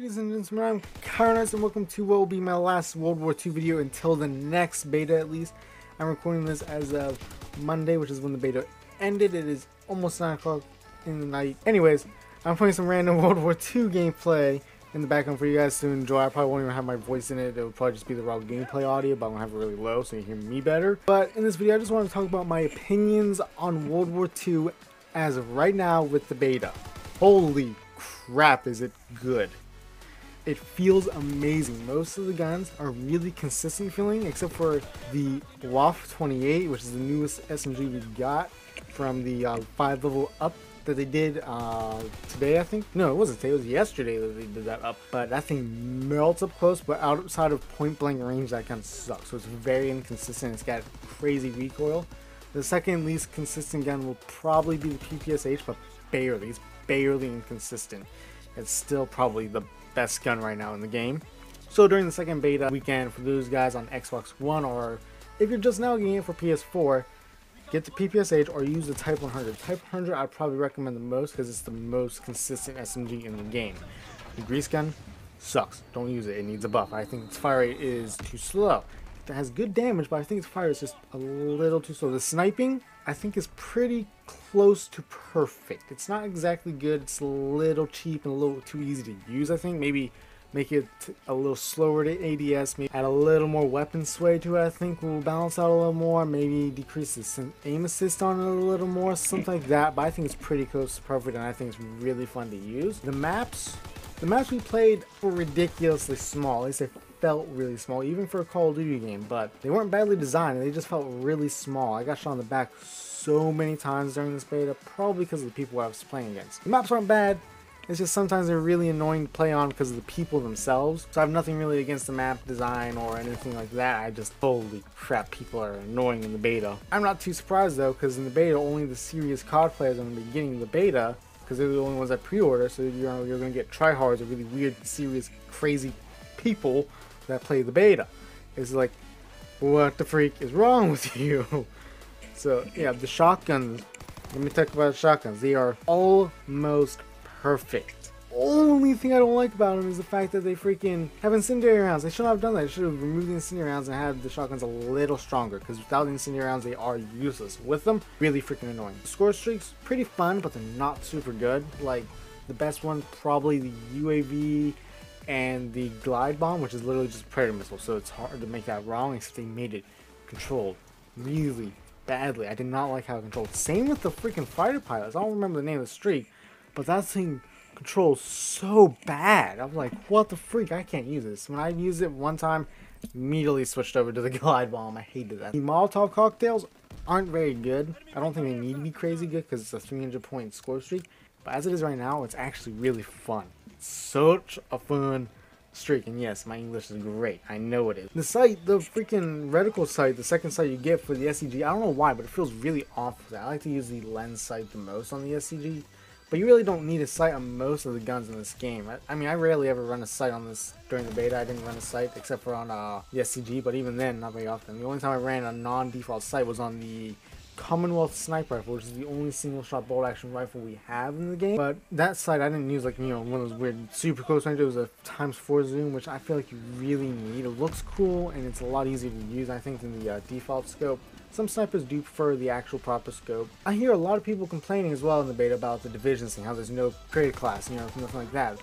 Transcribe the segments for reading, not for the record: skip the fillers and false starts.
Ladies and gentlemen, I'm Kyron and welcome to what will be my last World War II video until the next beta at least. I'm recording this as of Monday, which is when the beta ended. It is almost 9 o'clock in the night. Anyways, I'm playing some random World War II gameplay in the background for you guys to enjoy. I probably won't even have my voice in it. It will probably just be the raw gameplay audio, but I'm going to have it really low so you can hear me better. But in this video, I just want to talk about my opinions on World War II as of right now with the beta. Holy crap, is it good. It feels amazing. Most of the guns are really consistent feeling, except for the WAF 28, which is the newest SMG we got from the 5 level up that they did today, I think. No, it wasn't today, it was yesterday that they did that up. But that thing melts up close, but outside of point blank range, that kind of sucks. So it's very inconsistent. It's got crazy recoil. The second least consistent gun will probably be the PPSH, but barely. It's barely inconsistent. It's still probably the best gun right now in the game. So during the second beta weekend, for those guys on Xbox One, or if you're just now getting it for PS4, get the PPSH or use the Type 100. Type 100 I'd probably recommend the most because it's the most consistent SMG in the game. The grease gun sucks. Don't use it. It needs a buff. I think its fire rate is too slow. It has good damage, but I think its fire is just a little too slow. The sniping, I think, is pretty close to perfect. It's not exactly good. It's a little cheap and a little too easy to use, I think. Maybe make it a little slower to ADS, maybe add a little more weapon sway to it, I think will balance out a little more. Maybe decrease the aim assist on it a little more, something like that. But I think it's pretty close to perfect, and I think it's really fun to use. The maps we played were ridiculously small. At least they felt really small, even for a Call of Duty game, but they weren't badly designed. They just felt really small. I got shot in the back so many times during this beta, probably because of the people I was playing against. The maps aren't bad. It's just sometimes they're really annoying to play on because of the people themselves. So I have nothing really against the map design or anything like that. I just, holy crap, people are annoying in the beta. I'm not too surprised though, because in the beta, only the serious CoD players are going to be getting the beta, because they're the only ones that pre-order. So you're going to get tryhards or really weird, serious, crazy people that play the beta. It's like, what the freak is wrong with you? So yeah, the shotguns, let me talk about shotguns. They are almost perfect. Only thing I don't like about them is the fact that they freaking have incendiary rounds. They shouldn't have done that. They should have removed the incendiary rounds and had the shotguns a little stronger, because without the incendiary rounds they are useless. With them, really freaking annoying. Score streaks, pretty fun, but they're not super good. Like, the best one, probably the UAV and the glide bomb, which is literally just predator missile, so it's hard to make that wrong, except they made it controlled really badly. I did not like how it controlled. Same with the freaking fighter pilots. I don't remember the name of the streak, but that thing controls so bad. I'm like, what the freak? I can't use this. When I used it one time, immediately switched over to the glide bomb. I hated that. The Molotov cocktails aren't very good. I don't think they need to be crazy good because it's a 300-point score streak, but as it is right now, it's actually really fun. Such a fun streak, and yes, my English is great. I know it is. The sight, the freaking reticle sight, the second sight you get for the SCG, I don't know why, but it feels really off with that. I like to use the lens sight the most on the SCG, but you really don't need a sight on most of the guns in this game. I mean, I rarely ever run a sight on this during the beta. I didn't run a sight except for on the SCG, but even then, not very often. The only time I ran a non-default sight was on the Commonwealth sniper rifle, which is the only single shot bolt action rifle we have in the game. But that sight I didn't use, like, you know, one of those weird super close range. It was a ×4 zoom, which I feel like you really need. It looks cool and it's a lot easier to use, I think, than the default scope. Some snipers do prefer the actual proper scope. I hear a lot of people complaining as well in the beta about the divisions thing, how there's no creative class, you know, nothing like that.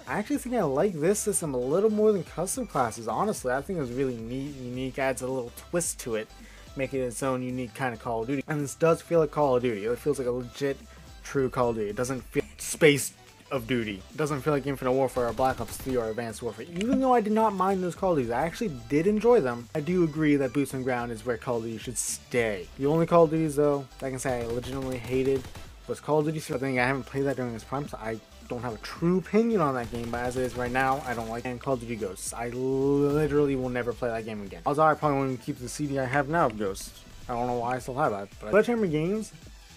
I actually think I like this system a little more than custom classes, honestly. I think it was really neat, unique, adds a little twist to it, make it its own unique kind of Call of Duty. And this does feel like Call of Duty. It feels like a legit, true Call of Duty. It doesn't feel space of duty. It doesn't feel like Infinite Warfare or Black Ops 3 or Advanced Warfare. Even though I did not mind those Call of Duties, I actually did enjoy them. I do agree that Boots on Ground is where Call of Duty should stay. The only Call of Duties, though, I can say I legitimately hated was Call of Duty 3. I think I haven't played that during its prime, so I don't have a true opinion on that game, but as it is right now, I don't like it. And Call of Duty Ghosts, I literally will never play that game again. Although I probably won't even keep the CD I have now of Ghosts. I don't know why I still have that. But Sledgehammer Games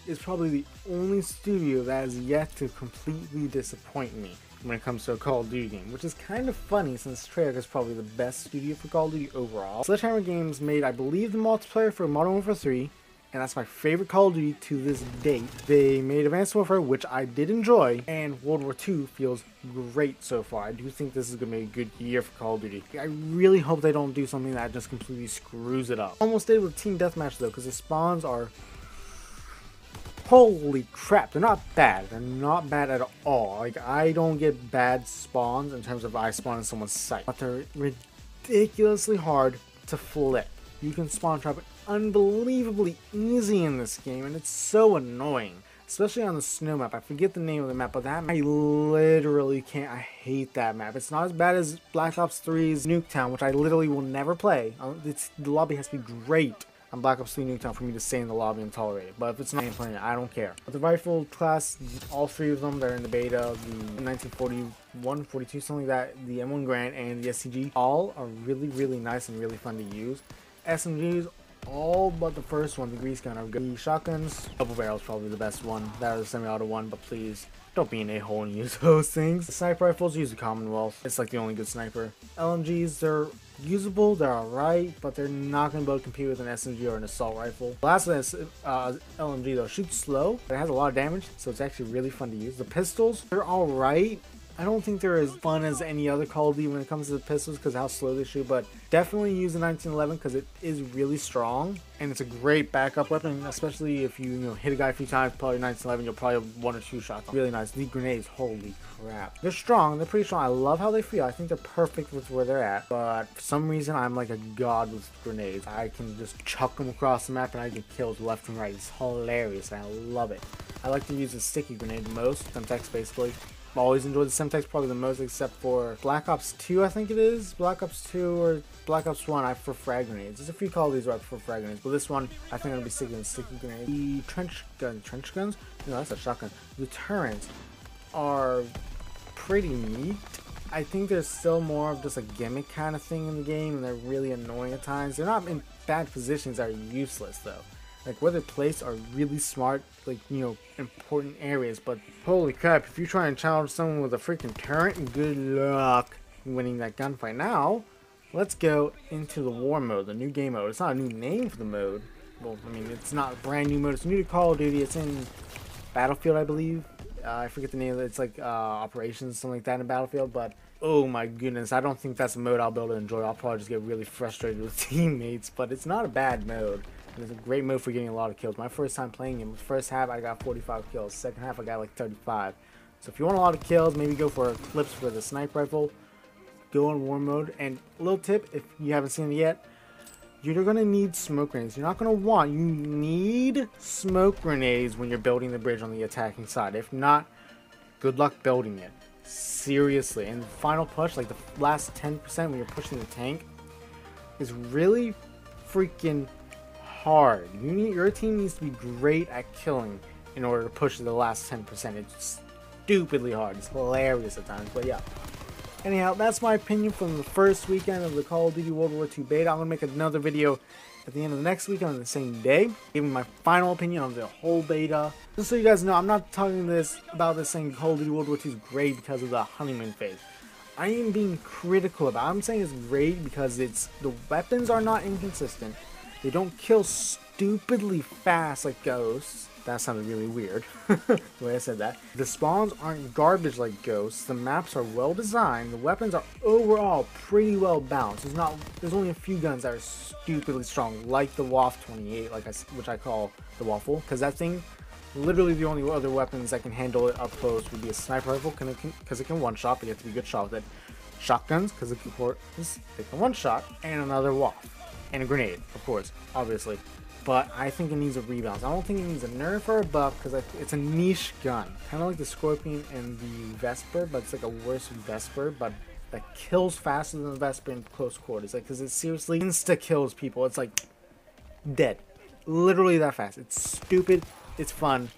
is probably the only studio that has yet to completely disappoint me when it comes to a Call of Duty game, which is kind of funny since Treyarch is probably the best studio for Call of Duty overall. Sledgehammer Games made, I believe, the multiplayer for Modern Warfare 3, and that's my favorite Call of Duty to this date. They made Advanced Warfare, which I did enjoy, and World War II feels great so far. I do think this is going to be a good year for Call of Duty. I really hope they don't do something that just completely screws it up. Almost did with Team Deathmatch though, because the spawns are... holy crap, they're not bad. They're not bad at all. Like, I don't get bad spawns in terms of I spawn in someone's sight, but they're ridiculously hard to flip. You can spawn trap unbelievably easy in this game, and it's so annoying, especially on the snow map. I forget the name of the map, but that map, I literally can't. I hate that map. It's not as bad as Black Ops 3's Nuketown, which I literally will never play. The lobby has to be great on Black Ops 3 Nuketown for me to stay in the lobby and tolerate it, but if it's not playing it, I don't care. But the rifle class, all three of them, they're in the beta, the 1941, 42, something like that, the M1 Garand and the SCG, all are really nice and really fun to use. SMGs, all but the first one, the grease gun, are good. The shotguns, double barrel is probably the best one. That is the semi-auto one, but please don't be an a-hole and use those things. The sniper rifles, use the Commonwealth. It's like the only good sniper. LMGs, they're usable, they're alright, but they're not going to be able to compete with an SMG or an assault rifle. The last one is LMG though, shoots slow, but it has a lot of damage, so it's actually really fun to use. The pistols, they're alright. I don't think they're as fun as any other Call of Duty when it comes to the pistols because how slow they shoot, but definitely use the 1911 because it is really strong and it's a great backup weapon, especially if you hit a guy a few times, probably 1911, you'll probably have 1 or 2 shots. Really nice. The grenades, holy crap. They're strong, they're pretty strong. I love how they feel. I think they're perfect with where they're at, but for some reason I'm like a god with grenades. I can just chuck them across the map and I get kills left and right. It's hilarious and I love it. I like to use a sticky grenade the most, Semtex basically. I've always enjoyed the Semtex probably the most, except for Black Ops 2, I think it is. Black Ops 2 or Black Ops 1, I prefer frag grenades. There's a few Call of Duties where I prefer frag grenades, but this one, I think I'm going to be sticking with sticky grenades. The trench guns? No, that's a shotgun. The turrets are pretty neat. I think there's still more of just a gimmick kind of thing in the game, and they're really annoying at times. They're not in bad positions that are useless, though. Like, where they're placed are really smart, like, important areas, but holy crap, if you try and challenge someone with a freaking turret, good luck winning that gunfight. Now, let's go into the war mode, the new game mode. It's not a new name for the mode. Well, I mean, it's not a brand new mode. It's new to Call of Duty. It's in Battlefield, I believe. I forget the name of it. It's like Operations, something like that in Battlefield, but oh my goodness, I don't think that's a mode I'll be able to enjoy. I'll probably just get really frustrated with teammates, but it's not a bad mode. It's a great mode for getting a lot of kills. My first time playing him, first half I got 45 kills. Second half I got like 35. So if you want a lot of kills, maybe go for clips for the sniper rifle. Go on war mode. And a little tip, if you haven't seen it yet, you're going to need smoke grenades. You need smoke grenades when you're building the bridge on the attacking side. If not, good luck building it. Seriously. And the final push, like the last 10% when you're pushing the tank, is really freaking hard. Your team needs to be great at killing in order to push the last 10%. It's stupidly hard. It's hilarious at times, but yeah. Anyhow, that's my opinion from the first weekend of the Call of Duty World War II beta. I'm going to make another video at the end of the next weekend on the same day, giving my final opinion on the whole beta. Just so you guys know, I'm not talking about this saying Call of Duty World War II is great because of the honeymoon phase. I am being critical about it. I'm saying it's great because the weapons are not inconsistent. They don't kill stupidly fast like ghosts. That sounded really weird, the way I said that. The spawns aren't garbage like ghosts. The maps are well designed. The weapons are overall pretty well balanced. There's only a few guns that are stupidly strong, like the WAF 28, which I call the Waffle, because that thing, literally the only other weapons that can handle it up close would be a sniper rifle, because it can one-shot, but you have to be a good shot with it. Shotguns, because they can one-shot, and another WAF. And a grenade, of course, obviously. But I think it needs a rebalance. I don't think it needs a nerf or a buff because it's a niche gun. Kind of like the Scorpion and the Vesper, but it's like a worse Vesper, but that kills faster than the Vesper in close quarters. Like, because it seriously insta-kills people. It's like dead. Literally that fast. It's stupid. It's fun.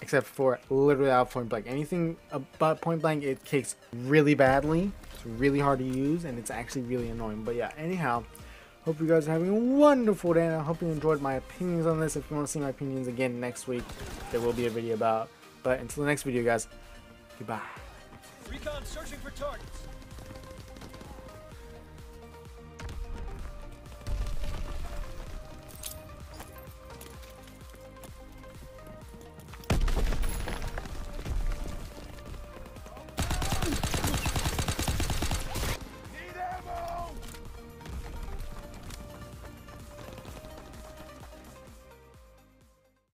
Except for literally out point blank. Anything about point blank, it kicks really badly. It's really hard to use, and it's actually really annoying. But yeah, anyhow. Hope you guys are having a wonderful day, and I hope you enjoyed my opinions on this. If you want to see my opinions again next week, there will be a video about. But until the next video, guys, goodbye. Recon searching for targets.